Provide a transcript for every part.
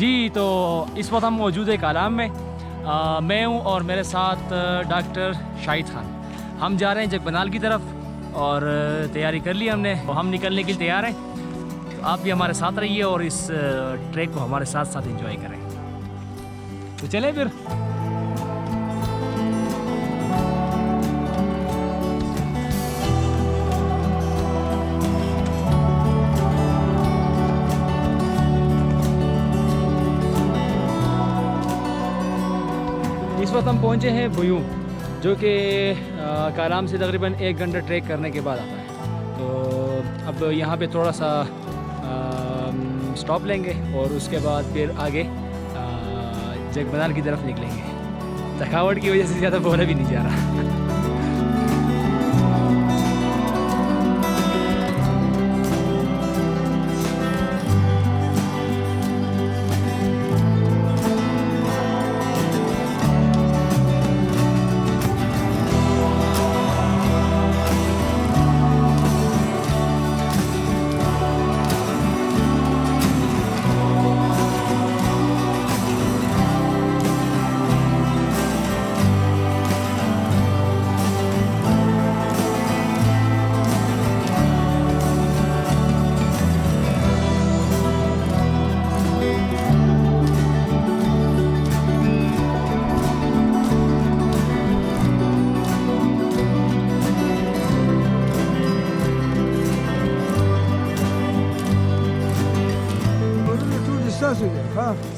जी, तो इस वक्त हम मौजूद है कालाम में। मैं हूँ और मेरे साथ डॉक्टर शाहिद खान। हम जा रहे हैं जगबनाल की तरफ और तैयारी कर ली हमने, तो हम निकलने के लिए तैयार हैं। तो आप भी हमारे साथ रहिए और इस ट्रैक को हमारे साथ साथ एंजॉय करें। तो चलें फिर। इस वक्त हम पहुंचे हैं बुयूं, जो कि कालाम से तकरीबन 1 घंटा ट्रैक करने के बाद आता है। तो अब यहाँ पे थोड़ा सा स्टॉप लेंगे और उसके बाद फिर आगे जगबनाल की तरफ निकलेंगे। थकावट की वजह से ज़्यादा बोला भी नहीं जा रहा।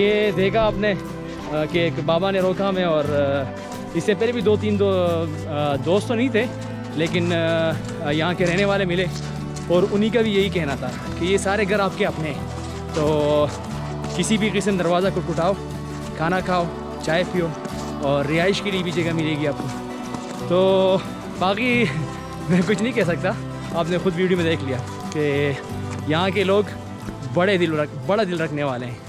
ये देखा आपने कि एक बाबा ने रोका हमें, और इससे पहले भी 2-3 दोस्त तो नहीं थे, लेकिन यहाँ के रहने वाले मिले और उन्हीं का भी यही कहना था कि ये सारे घर आपके अपने हैं। तो किसी भी किस्म दरवाज़ा खटखटाओ, खाना खाओ, चाय पियो और रिहाइश के लिए भी जगह मिलेगी आपको। तो बाकी मैं कुछ नहीं कह सकता, आपने ख़ुद वीडियो में देख लिया कि यहाँ के लोग बड़ा दिल रखने वाले हैं।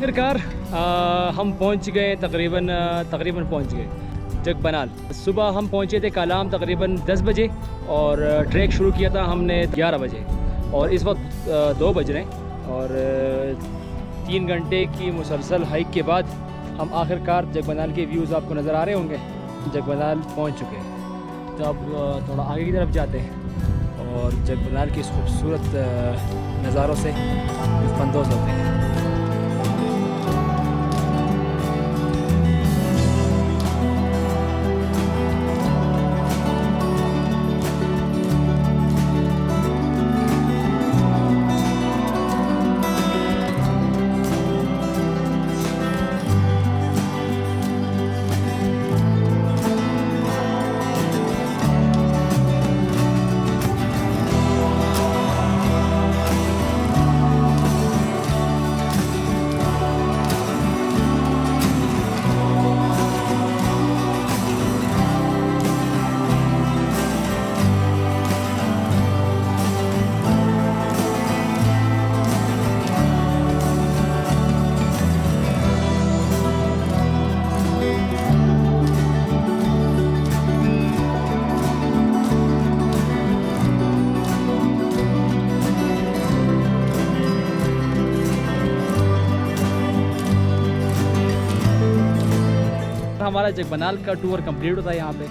आखिरकार हम पहुंच गए, तकरीबन पहुंच गए जगबनाल। सुबह हम पहुंचे थे कालाम तकरीबन 10 बजे और ट्रैक शुरू किया था हमने 11 बजे, और इस वक्त 2 बज रहे हैं। और 3 घंटे की मुसलसल हाइक के बाद हम आखिरकार जगबनाल के व्यूज़ आपको नज़र आ रहे होंगे, जगबनाल पहुँच चुके हैं। तो अब थोड़ा आगे की तरफ जाते हैं और जगबनाल के इस खूबसूरत नज़ारों से लुत्फ़अंदोज़ होते हैं। हमारा जगबनाल का टूर कंप्लीट होता है यहाँ पे,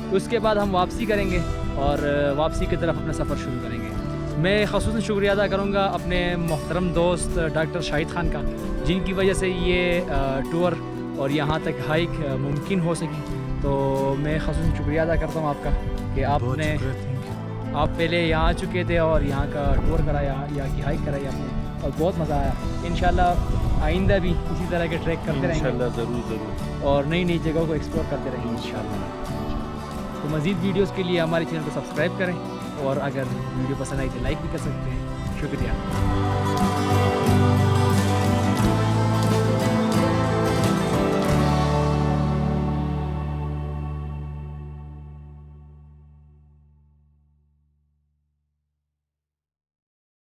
तो उसके बाद हम वापसी करेंगे और वापसी की तरफ अपना सफ़र शुरू करेंगे। मैं ख़ुसूसन शुक्रिया अदा करूँगा अपने मोहतरम दोस्त डॉक्टर शाहिद खान का, जिनकी वजह से ये टूर और यहाँ तक हाइक मुमकिन हो सकी। तो मैं ख़ुसूसन शुक्रिया अदा करता हूँ आपका कि आप पहले यहाँ आ चुके थे और यहाँ का टूर कराया, यहाँ की हाइक कराई आपने, और बहुत मज़ा आया। इंशाल्लाह आइंदा भी इसी तरह के ट्रैक करते रहेंगे इंशाल्लाह, ज़रूर और नई नई जगहों को एक्सप्लोर करते रहेंगे इंशाल्लाह। तो मज़ीद वीडियोस के लिए हमारे चैनल को सब्सक्राइब करें, और अगर वीडियो पसंद आई तो लाइक भी कर सकते हैं। शुक्रिया।